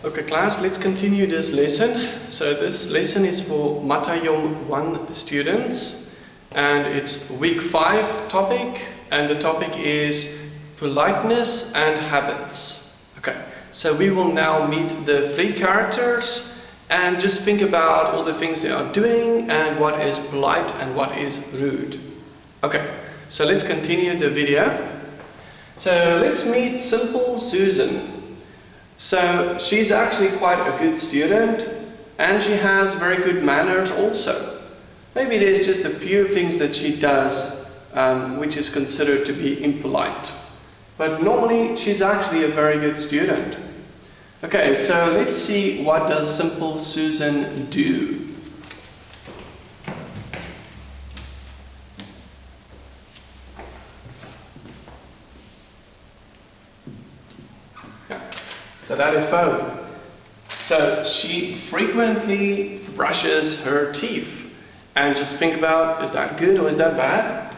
Okay class, let's continue this lesson. So this lesson is for Mathayom 1 students and it's week 5 topic, and the topic is politeness and habits. Okay, so we will now meet the 3 characters and just think about all the things they are doing and what is polite and what is rude. Okay, so let's continue the video. So let's meet simple Susan. So she's actually quite a good student and she has very good manners also. Maybe there's just a few things that she does which is considered to be impolite. But normally she's actually a very good student. Okay, so let's see, what does simple Susan do? So that is phone. So she frequently brushes her teeth. And just think about, is that good or is that bad?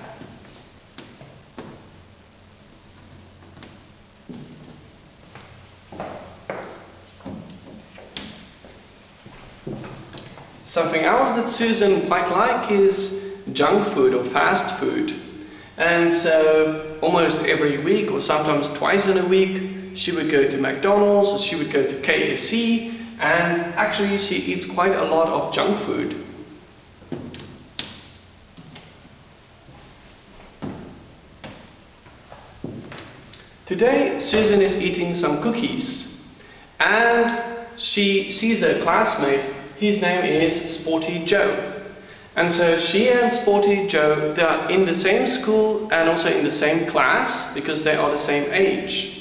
Something else that Susan might like is junk food or fast food. And so almost every week or sometimes twice in a week she would go to McDonald's or she would go to KFC, and actually she eats quite a lot of junk food. Today Susan is eating some cookies and she sees a classmate. His name is Sporty Joe, and so she and Sporty Joe, they are in the same school and also in the same class because they are the same age.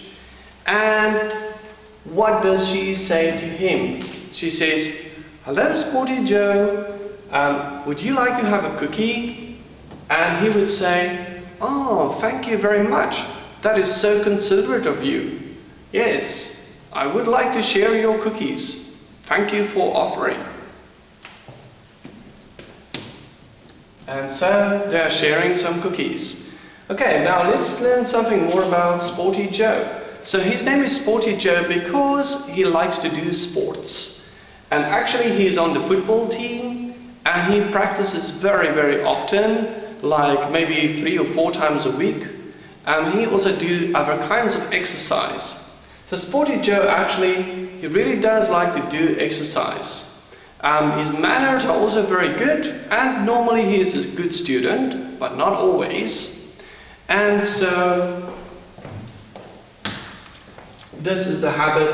And what does she say to him? She says, "Hello Sporty Joe, would you like to have a cookie?" And he would say, "Oh, thank you very much. That is so considerate of you. Yes, I would like to share your cookies. Thank you for offering." And so they are sharing some cookies. Okay, now let's learn something more about Sporty Joe. So his name is Sporty Joe because he likes to do sports. And actually he is on the football team and he practices very often, like maybe 3 or 4 times a week. And he also do other kinds of exercise. So Sporty Joe actually, he really does like to do exercise. His manners are also very good, and normally he is a good student, but not always. And so this is the habit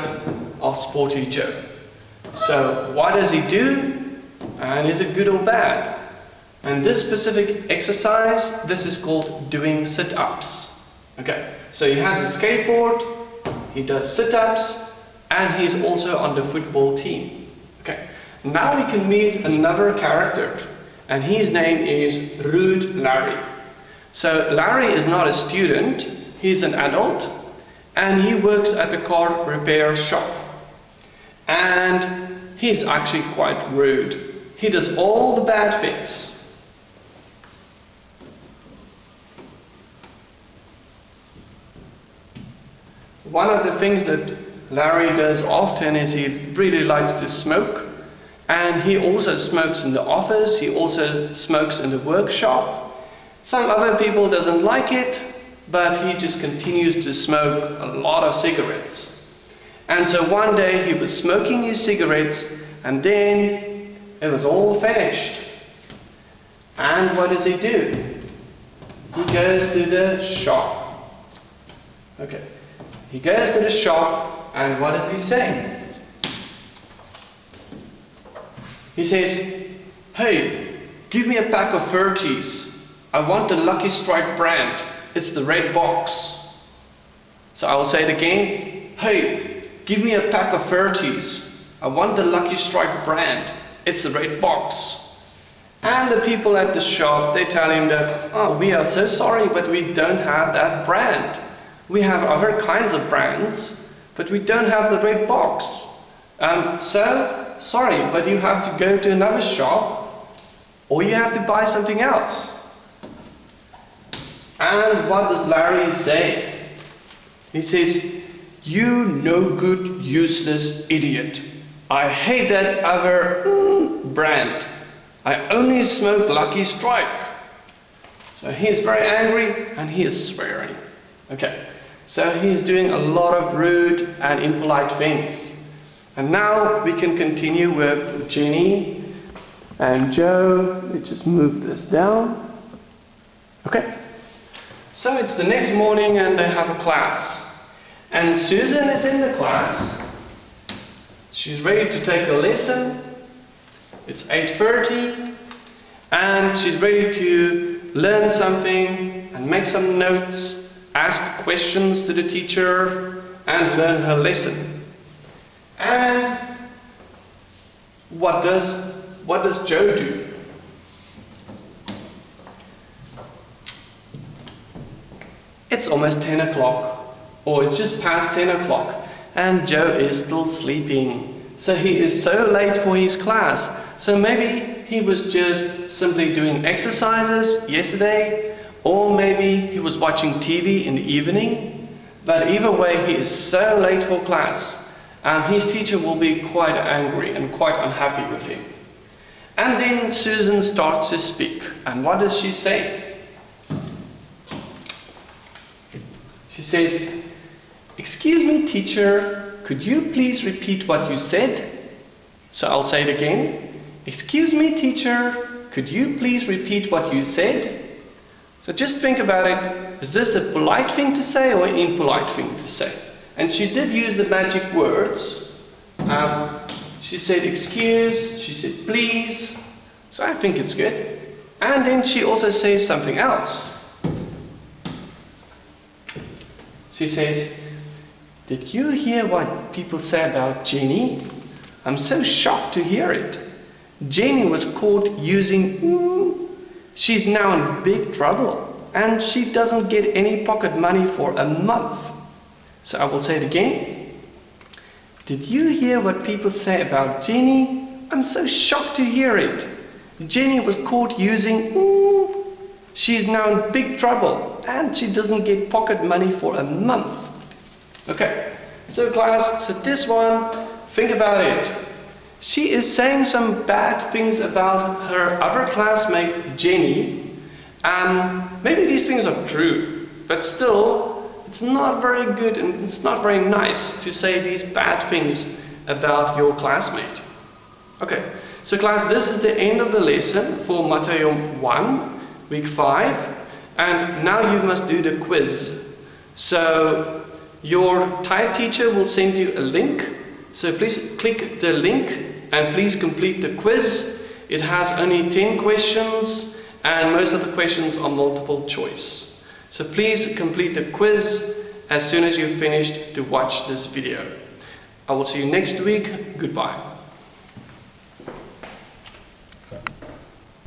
of Sporty Joe. So what does he do? And is it good or bad? And this specific exercise, this is called doing sit-ups. Okay, so he has a skateboard, he does sit-ups, and he's also on the football team. Okay, now we can meet another character, and his name is Rude Larry. So Larry is not a student, he's an adult, and he works at the car repair shop. And he's actually quite rude. He does all the bad things. One of the things that Larry does often is he really likes to smoke. And he also smokes in the office, he also smokes in the workshop. Some other people doesn't like it, but he just continues to smoke a lot of cigarettes. And so one day he was smoking his cigarettes and then it was all finished. And what does he do? He goes to the shop. Okay. He goes to the shop and what does he say? He says, "Hey, give me a pack of 30s. I want the Lucky Strike brand. It's the red box." So I will say it again. "Hey, give me a pack of 30s. I want the Lucky Strike brand. It's the red box." And the people at the shop, they tell him that, "Oh, we are so sorry, but we don't have that brand. We have other kinds of brands, but we don't have the red box. So, sorry, but you have to go to another shop or you have to buy something else." And what does Larry say? He says, "You no good, useless idiot. I hate that other brand. I only smoke Lucky Strike." So he's very angry and he is swearing. Okay, so he's doing a lot of rude and impolite things. And now we can continue with Jenny and Joe. Let's just move this down. Okay, so it's the next morning and they have a class. And Susan is in the class. She's ready to take a lesson. It's 8:30 and she's ready to learn something and make some notes, ask questions to the teacher and learn her lesson. And what does Joe do? It's almost 10 o'clock, or it's just past 10 o'clock, and Joe is still sleeping. So he is so late for his class. So maybe he was just simply doing exercises yesterday, or maybe he was watching TV in the evening. But either way, he is so late for class. And his teacher will be quite angry and quite unhappy with him. And then Susan starts to speak. And what does she say? She says, "Excuse me, teacher, could you please repeat what you said?" So I'll say it again. "Excuse me, teacher, could you please repeat what you said?" So just think about it. Is this a polite thing to say or an impolite thing to say? And she did use the magic words. She said excuse, she said please. So I think it's good. And then she also says something else. She says, "Did you hear what people say about Jenny? I'm so shocked to hear it. Jenny was caught using She's now in big trouble. And she doesn't get any pocket money for a month." So I will say it again. "Did you hear what people say about Jenny? I'm so shocked to hear it. Jenny was caught using She's now in big trouble and she doesn't get pocket money for a month." Okay, so class, so this one, think about it. She is saying some bad things about her other classmate Jenny. Maybe these things are true, but still, it's not very good and it's not very nice to say these bad things about your classmate. Okay, so class, this is the end of the lesson for Mathayom 1, week 5, and now you must do the quiz. So your Thai teacher will send you a link, so please click the link and please complete the quiz. It has only 10 questions and most of the questions are multiple choice. So please complete the quiz as soon as you've finished to watch this video. I will see you next week. Goodbye.